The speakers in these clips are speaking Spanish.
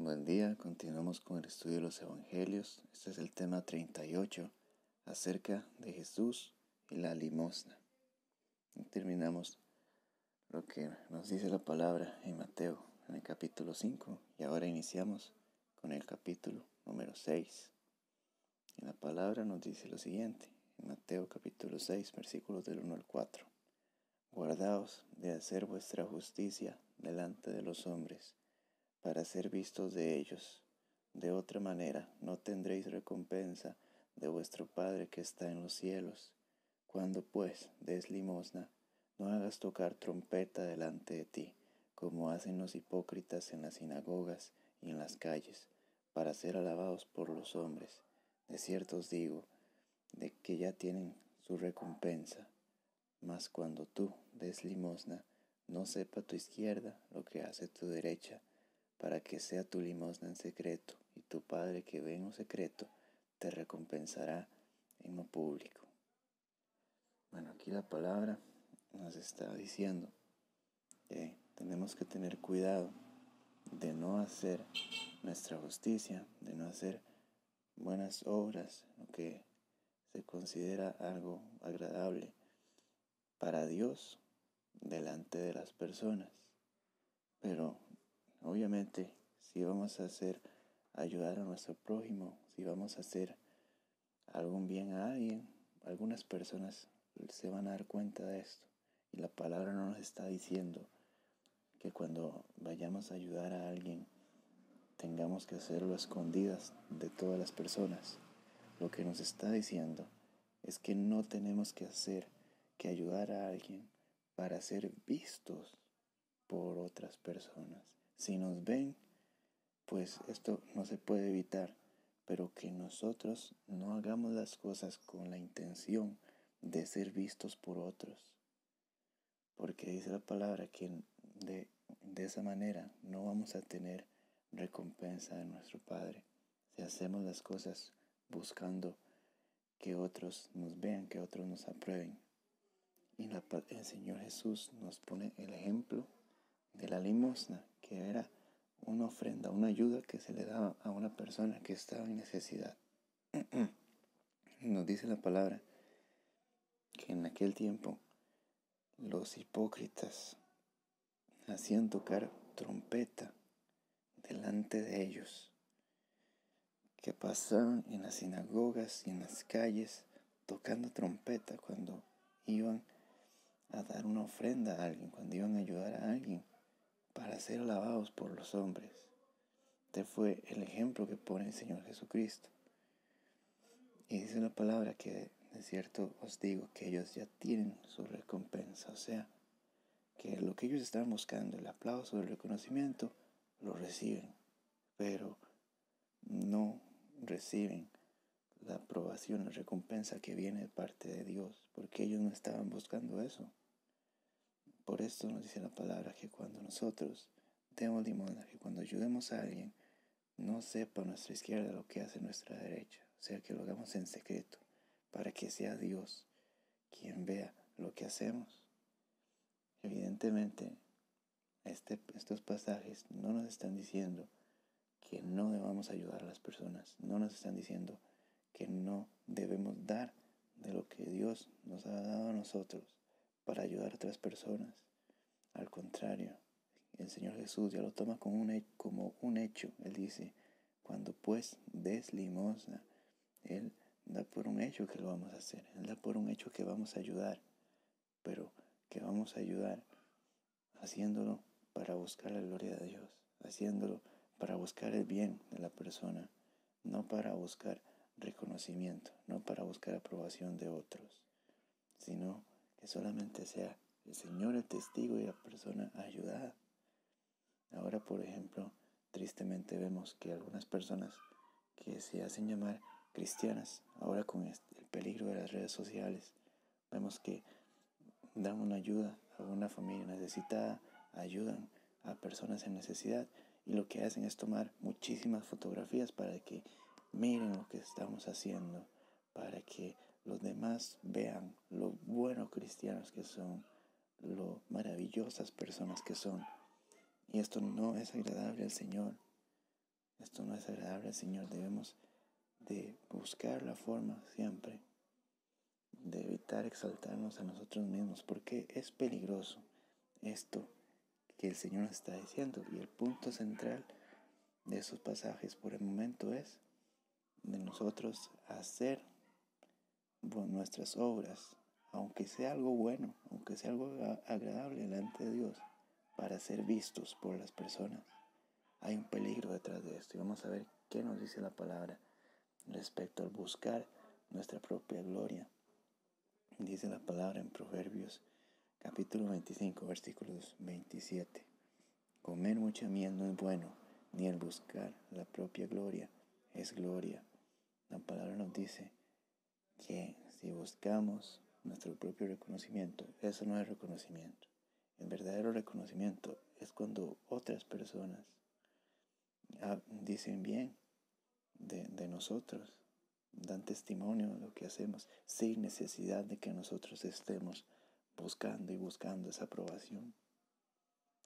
Buen día, continuamos con el estudio de los Evangelios. Este es el tema 38, acerca de Jesús y la limosna. Y terminamos lo que nos dice la palabra en Mateo, en el capítulo 5, y ahora iniciamos con el capítulo número 6. Y la palabra nos dice lo siguiente, en Mateo capítulo 6, versículos del 1 al 4. Guardaos de hacer vuestra justicia delante de los hombres, para ser vistos de ellos. De otra manera no tendréis recompensa de vuestro Padre que está en los cielos. Cuando pues des limosna, no hagas tocar trompeta delante de ti, como hacen los hipócritas en las sinagogas y en las calles, para ser alabados por los hombres. De cierto os digo, de que ya tienen su recompensa. Mas cuando tú des limosna, no sepa tu izquierda lo que hace tu derecha, para que sea tu limosna en secreto, y tu Padre que ve en lo secreto te recompensará en lo público. Bueno, aquí la palabra nos está diciendo que tenemos que tener cuidado de no hacer nuestra justicia, de no hacer buenas obras, lo que se considera algo agradable para Dios delante de las personas. Pero obviamente si vamos a ayudar a nuestro prójimo, si vamos a hacer algún bien a alguien, algunas personas se van a dar cuenta de esto. Y la palabra no nos está diciendo que cuando vayamos a ayudar a alguien tengamos que hacerlo a escondidas de todas las personas. Lo que nos está diciendo es que no tenemos que ayudar a alguien para ser vistos por otras personas. Si nos ven, pues esto no se puede evitar, pero que nosotros no hagamos las cosas con la intención de ser vistos por otros. Porque dice la palabra que de esa manera no vamos a tener recompensa de nuestro Padre. Si hacemos las cosas buscando que otros nos vean, que otros nos aprueben. Y el Señor Jesús nos pone el ejemplo de la limosna, que era una ofrenda, una ayuda que se le daba a una persona que estaba en necesidad. Nos dice la palabra que en aquel tiempo los hipócritas hacían tocar trompeta delante de ellos, que pasaban en las sinagogas y en las calles tocando trompeta cuando iban a dar una ofrenda a alguien, cuando iban a ayudar a alguien para ser alabados por los hombres. Este fue el ejemplo que pone el Señor Jesucristo. Y dice la palabra que de cierto os digo que ellos ya tienen su recompensa. O sea, que lo que ellos estaban buscando, el aplauso, el reconocimiento, lo reciben. Pero no reciben la aprobación, la recompensa que viene de parte de Dios. Porque ellos no estaban buscando eso. Por esto nos dice la palabra que cuando nosotros demos limosna, que cuando ayudemos a alguien, no sepa nuestra izquierda lo que hace nuestra derecha. O sea, que lo hagamos en secreto, para que sea Dios quien vea lo que hacemos. Evidentemente, estos pasajes no nos están diciendo que no debamos ayudar a las personas. No nos están diciendo que no debemos dar de lo que Dios nos ha dado a nosotros para ayudar a otras personas. Al contrario, el Señor Jesús ya lo toma como un hecho. Él dice, cuando pues des limosna, Él da por un hecho que lo vamos a hacer. Él da por un hecho que vamos a ayudar. Pero que vamos a ayudar haciéndolo para buscar la gloria de Dios. Haciéndolo para buscar el bien de la persona. No para buscar reconocimiento. No para buscar aprobación de otros. Sino que solamente sea el Señor el testigo y la persona ayudada. Ahora, por ejemplo, tristemente vemos que algunas personas que se hacen llamar cristianas, ahora con el peligro de las redes sociales, vemos que dan una ayuda a una familia necesitada, ayudan a personas en necesidad y lo que hacen es tomar muchísimas fotografías para que miren lo que estamos haciendo, para que los demás vean lo buenos cristianos que son, lo maravillosas personas que son. Y esto no es agradable al Señor. Esto no es agradable al Señor. Debemos de buscar la forma siempre de evitar exaltarnos a nosotros mismos, porque es peligroso esto que el Señor nos está diciendo. Y el punto central de esos pasajes por el momento es de nosotros hacer nuestras obras, aunque sea algo bueno, aunque sea algo agradable delante de Dios, para ser vistos por las personas. Hay un peligro detrás de esto y vamos a ver qué nos dice la palabra respecto al buscar nuestra propia gloria. Dice la palabra en Proverbios capítulo 25 versículos 27: comer mucha miel no es bueno, ni el buscar la propia gloria es gloria. La palabra nos dice que si buscamos nuestro propio reconocimiento, eso no es reconocimiento. El verdadero reconocimiento es cuando otras personas dicen bien de nosotros, dan testimonio de lo que hacemos, sin necesidad de que nosotros estemos buscando esa aprobación.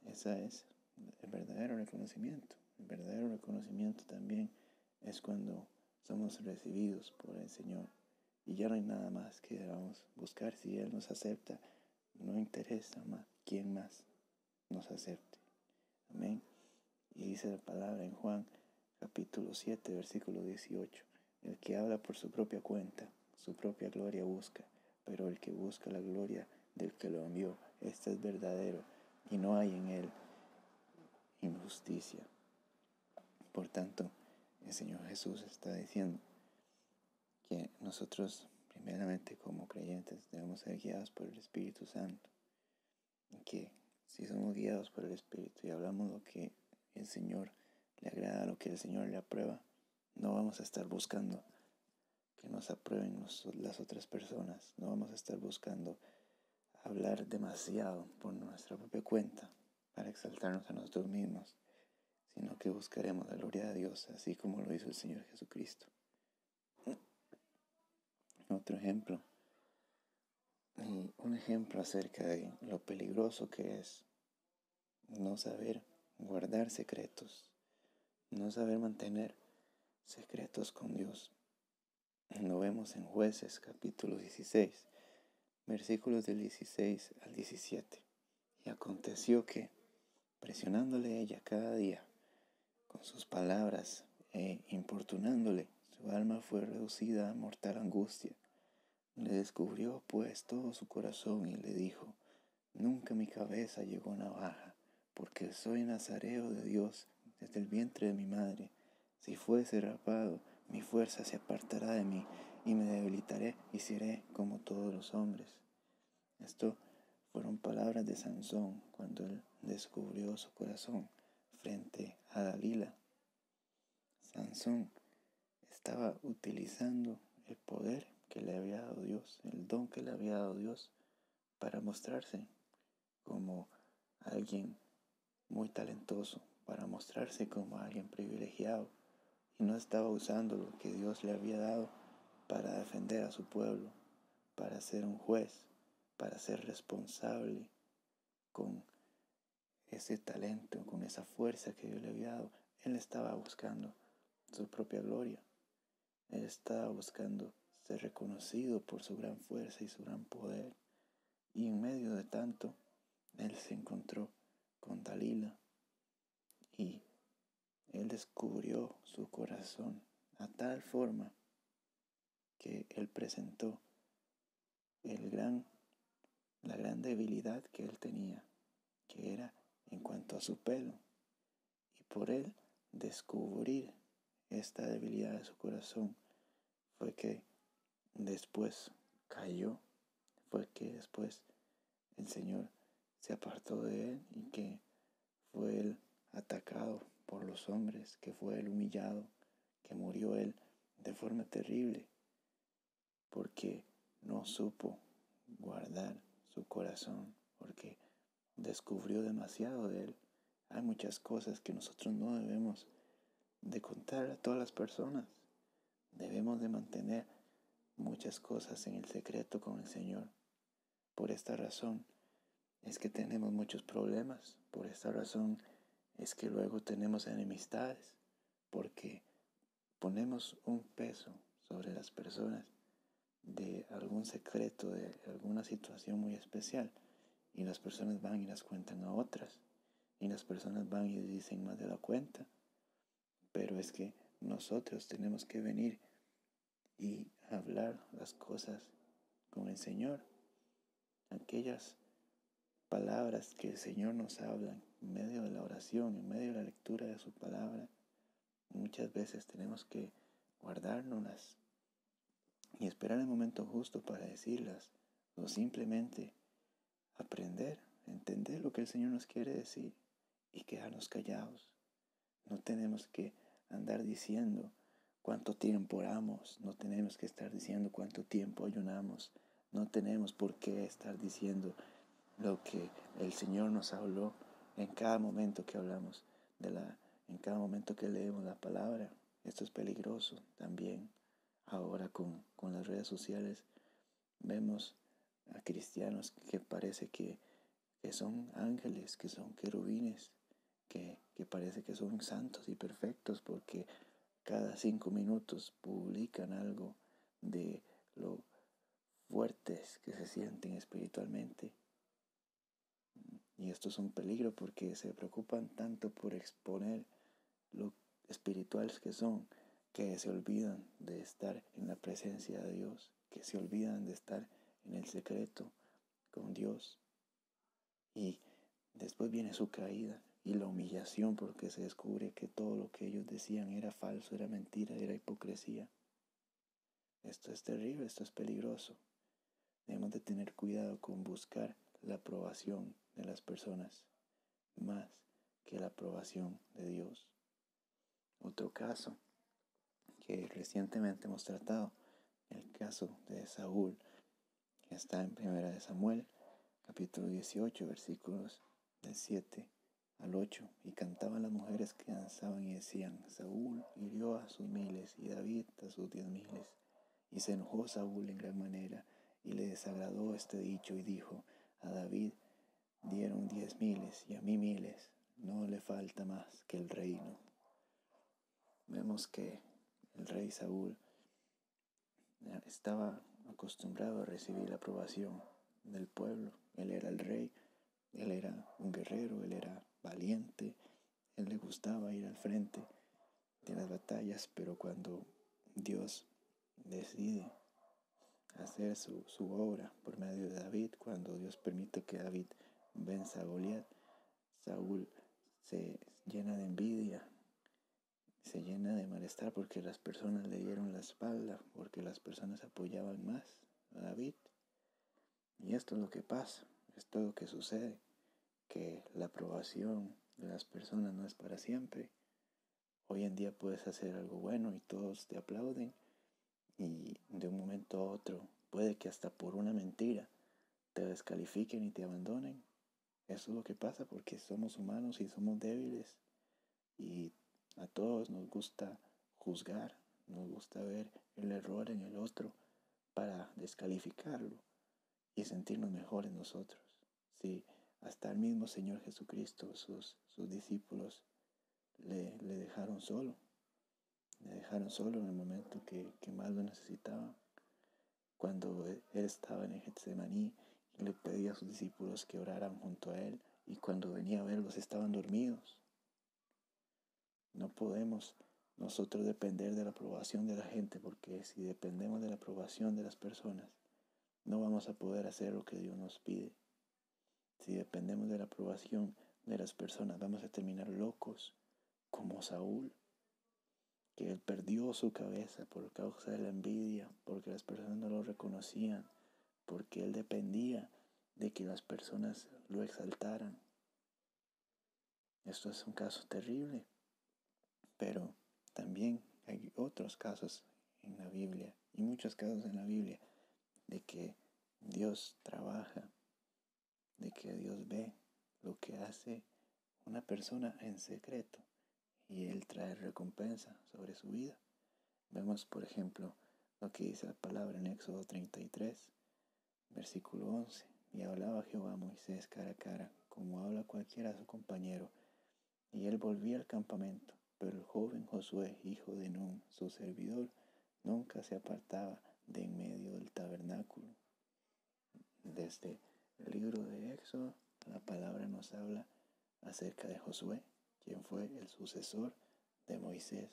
Ese es el verdadero reconocimiento. El verdadero reconocimiento también es cuando somos recibidos por el Señor. Y ya no hay nada más que debamos buscar. Si Él nos acepta, no interesa más quién más nos acepte. Amén. Y dice la palabra en Juan capítulo 7, versículo 18. El que habla por su propia cuenta, su propia gloria busca, pero el que busca la gloria del que lo envió, este es verdadero, y no hay en él injusticia. Por tanto, el Señor Jesús está diciendo que nosotros, primeramente como creyentes, debemos ser guiados por el Espíritu Santo. Y que si somos guiados por el Espíritu y hablamos lo que el Señor le agrada, lo que el Señor le aprueba, no vamos a estar buscando que nos aprueben las otras personas. No vamos a estar buscando hablar demasiado por nuestra propia cuenta para exaltarnos a nosotros mismos, sino que buscaremos la gloria de Dios, así como lo hizo el Señor Jesucristo. Otro ejemplo, y un ejemplo acerca de lo peligroso que es no saber guardar secretos, no saber mantener secretos con Dios. Lo vemos en Jueces capítulo 16, versículos del 16 al 17. Y aconteció que, presionándole ella cada día con sus palabras e importunándole, su alma fue reducida a mortal angustia. Le descubrió pues todo su corazón y le dijo: nunca mi cabeza llegó a navaja, porque soy nazareo de Dios desde el vientre de mi madre. Si fuese rapado, mi fuerza se apartará de mí y me debilitaré y seré como todos los hombres. Esto fueron palabras de Sansón cuando él descubrió su corazón frente a Dalila. Sansón estaba utilizando el poder que le había dado Dios, el don que le había dado Dios, para mostrarse como alguien muy talentoso, para mostrarse como alguien privilegiado, y no estaba usando lo que Dios le había dado para defender a su pueblo, para ser un juez, para ser responsable con ese talento, con esa fuerza que Dios le había dado. Él estaba buscando su propia gloria. Él estaba buscando ser reconocido por su gran fuerza y su gran poder. Y en medio de tanto, él se encontró con Dalila y él descubrió su corazón a tal forma que él presentó la gran debilidad que él tenía, que era en cuanto a su pelo. Y por él descubrir esta debilidad de su corazón fue que después cayó, fue que después el Señor se apartó de él y que fue él atacado por los hombres, que fue él humillado, que murió él de forma terrible, porque no supo guardar su corazón, porque descubrió demasiado de él. Hay muchas cosas que nosotros no debemos de contar a todas las personas. Debemos de mantener muchas cosas en el secreto con el Señor. Por esta razón es que tenemos muchos problemas. Por esta razón es que luego tenemos enemistades. porque ponemos un peso sobre las personas de algún secreto, de alguna situación muy especial, y las personas van y las cuentan a otras, y las personas van y dicen más de la cuenta, pero es que nosotros tenemos que venir y hablar las cosas con el Señor, aquellas palabras que el Señor nos habla en medio de la oración, en medio de la lectura de su palabra. Muchas veces tenemos que guardárnoslas y esperar el momento justo para decirlas, o simplemente aprender, entender lo que el Señor nos quiere decir y quedarnos callados. No tenemos que andar diciendo cuánto tiempo oramos, no tenemos que estar diciendo cuánto tiempo ayunamos, no tenemos por qué estar diciendo lo que el Señor nos habló en cada momento que hablamos, en cada momento que leemos la palabra. Esto es peligroso también. Ahora con las redes sociales vemos a cristianos que parece que son ángeles, que son querubines, que parece que son santos y perfectos porque cada 5 minutos publican algo de lo fuertes que se sienten espiritualmente. Y esto es un peligro porque se preocupan tanto por exponer lo espirituales que son, que se olvidan de estar en la presencia de Dios, que se olvidan de estar en el secreto con Dios. Y después viene su caída y la humillación porque se descubre que todo lo que ellos decían era falso, era mentira, era hipocresía. Esto es terrible, esto es peligroso. Debemos de tener cuidado con buscar la aprobación de las personas más que la aprobación de Dios. Otro caso que recientemente hemos tratado, el caso de Saúl, que está en 1 Samuel, capítulo 18, versículos del 7 al 8. Y cantaban las mujeres que danzaban y decían: Saúl hirió a sus miles y David a sus 10,000. Y se enojó Saúl en gran manera y le desagradó este dicho y dijo: a David dieron 10,000 y a mí 1,000, no le falta más que el reino. Vemos que el rey Saúl estaba acostumbrado a recibir la aprobación del pueblo. Él era el rey, él era un guerrero, él era valiente, él le gustaba ir al frente de las batallas, pero cuando Dios decide hacer su obra por medio de David, cuando Dios permite que David venza a Goliat, Saúl se llena de envidia, se llena de malestar porque las personas le dieron la espalda, porque las personas apoyaban más a David. Y esto es lo que pasa, esto es lo que sucede, que la aprobación de las personas no es para siempre. Hoy en día puedes hacer algo bueno y todos te aplauden, y de un momento a otro puede que hasta por una mentira te descalifiquen y te abandonen. Eso es lo que pasa porque somos humanos y somos débiles, y a todos nos gusta juzgar, nos gusta ver el error en el otro para descalificarlo y sentirnos mejores nosotros. Sí, hasta el mismo Señor Jesucristo, sus discípulos le dejaron solo. Le dejaron solo en el momento que más lo necesitaba. Cuando él estaba en el Getsemaní y le pedía a sus discípulos que oraran junto a él, y cuando venía a verlos estaban dormidos. No podemos nosotros depender de la aprobación de la gente, porque si dependemos de la aprobación de las personas, no vamos a poder hacer lo que Dios nos pide. Si dependemos de la aprobación de las personas, vamos a terminar locos, como Saúl, que él perdió su cabeza por causa de la envidia, porque las personas no lo reconocían, porque él dependía de que las personas lo exaltaran. Esto es un caso terrible, pero también hay otros casos en la Biblia, y muchos casos en la Biblia, de que Dios trabaja, de que Dios ve lo que hace una persona en secreto, y Él trae recompensa sobre su vida. Vemos, por ejemplo, lo que dice la palabra en Éxodo 33, versículo 11. Y hablaba Jehová a Moisés cara a cara, como habla cualquiera a su compañero. Y él volvía al campamento, Pero el joven Josué, hijo de Nun, su servidor, nunca se apartaba de en medio del tabernáculo. Desde el libro de Éxodo, la palabra nos habla acerca de Josué, quien fue el sucesor de Moisés.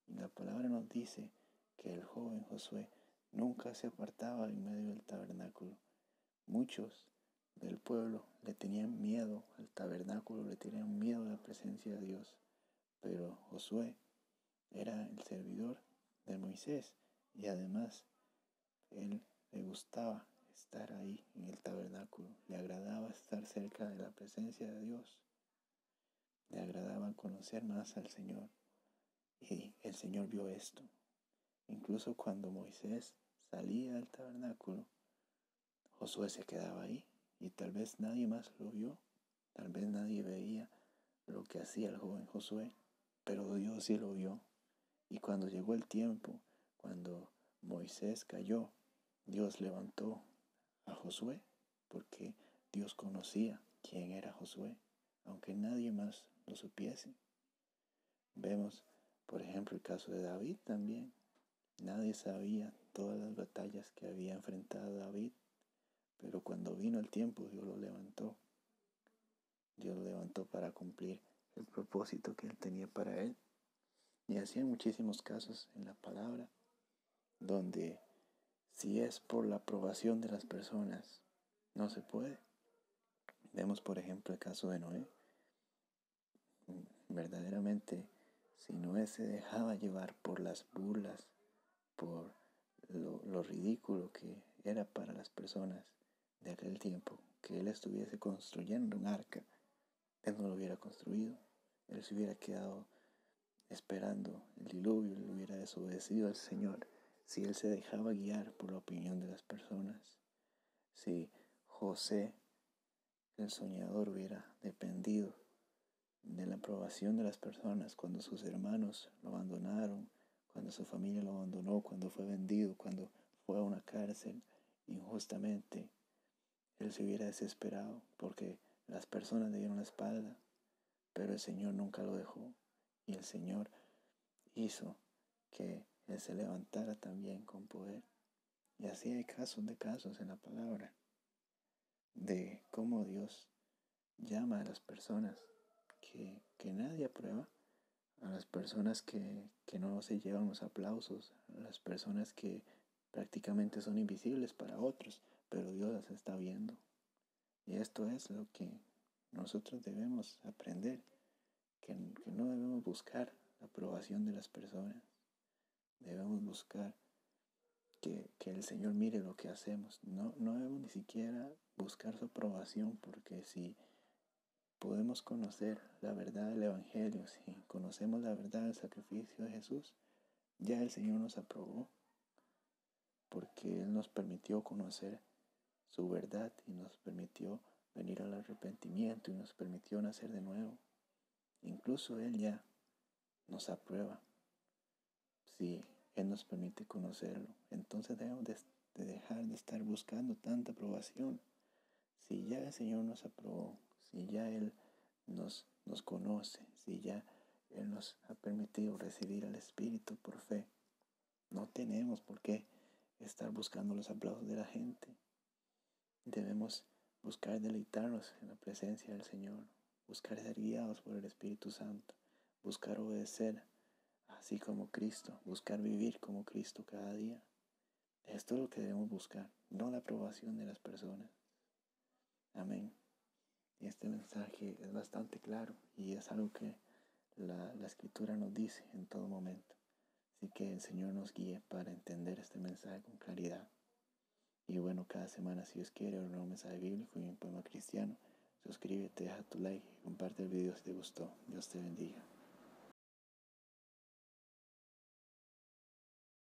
Y la palabra nos dice que el joven Josué nunca se apartaba en medio del tabernáculo. Muchos del pueblo le tenían miedo al tabernáculo, le tenían miedo a la presencia de Dios. Pero Josué era el servidor de Moisés y además él le gustaba estar ahí en el tabernáculo, le agradaba estar cerca de la presencia de Dios, le agradaba conocer más al Señor. Y el Señor vio esto. Incluso cuando Moisés salía del tabernáculo, Josué se quedaba ahí y tal vez nadie más lo vio, tal vez nadie veía lo que hacía el joven Josué, pero Dios sí lo vio. Y cuando llegó el tiempo, cuando Moisés cayó, Dios levantó a Josué porque Dios conocía quién era Josué, aunque nadie más lo supiese. Vemos, por ejemplo, el caso de David también. Nadie sabía todas las batallas que había enfrentado David, pero cuando vino el tiempo, Dios lo levantó. Dios lo levantó para cumplir el propósito que Él tenía para él. Y así hay muchísimos casos en la palabra, donde si es por la aprobación de las personas, no se puede. Vemos, por ejemplo, el caso de Noé. Verdaderamente, si Noé se dejaba llevar por las burlas, por lo ridículo que era para las personas de aquel tiempo, que él estuviese construyendo un arca, él no lo hubiera construido. Él se hubiera quedado esperando el diluvio, él hubiera desobedecido al Señor si él se dejaba guiar por la opinión de las personas. Si José, el soñador, hubiera dependido de la aprobación de las personas cuando sus hermanos lo abandonaron, cuando su familia lo abandonó, cuando fue vendido, cuando fue a una cárcel injustamente, él se hubiera desesperado porque las personas le dieron la espalda, pero el Señor nunca lo dejó y el Señor hizo que él se levantara también con poder. Y así hay casos de casos en la palabra de cómo Dios llama a las personas que nadie aprueba, a las personas que no se llevan los aplausos, a las personas que prácticamente son invisibles para otros, pero Dios las está viendo. Y esto es lo que nosotros debemos aprender, que no debemos buscar la aprobación de las personas, debemos buscar que el Señor mire lo que hacemos. No debemos ni siquiera buscar su aprobación, porque si podemos conocer la verdad del Evangelio, si conocemos la verdad del sacrificio de Jesús, ya el Señor nos aprobó, porque Él nos permitió conocer su verdad y nos permitió venir al arrepentimiento y nos permitió nacer de nuevo. Incluso Él ya nos aprueba si Él nos permite conocerlo. Entonces debemos de dejar de estar buscando tanta aprobación. Si ya el Señor nos aprobó, si ya Él nos conoce, si ya Él nos ha permitido recibir al Espíritu por fe, no tenemos por qué estar buscando los aplausos de la gente. Debemos buscar deleitarnos en la presencia del Señor, buscar ser guiados por el Espíritu Santo, buscar obedecer así como Cristo, buscar vivir como Cristo cada día. Esto es lo que debemos buscar, no la aprobación de las personas. Amén. Y este mensaje es bastante claro y es algo que la Escritura nos dice en todo momento. Así que el Señor nos guíe para entender este mensaje con claridad. Y bueno, cada semana, si Dios quiere, un nuevo mensaje bíblico y un poema cristiano. Suscríbete, deja tu like y comparte el video si te gustó. Dios te bendiga.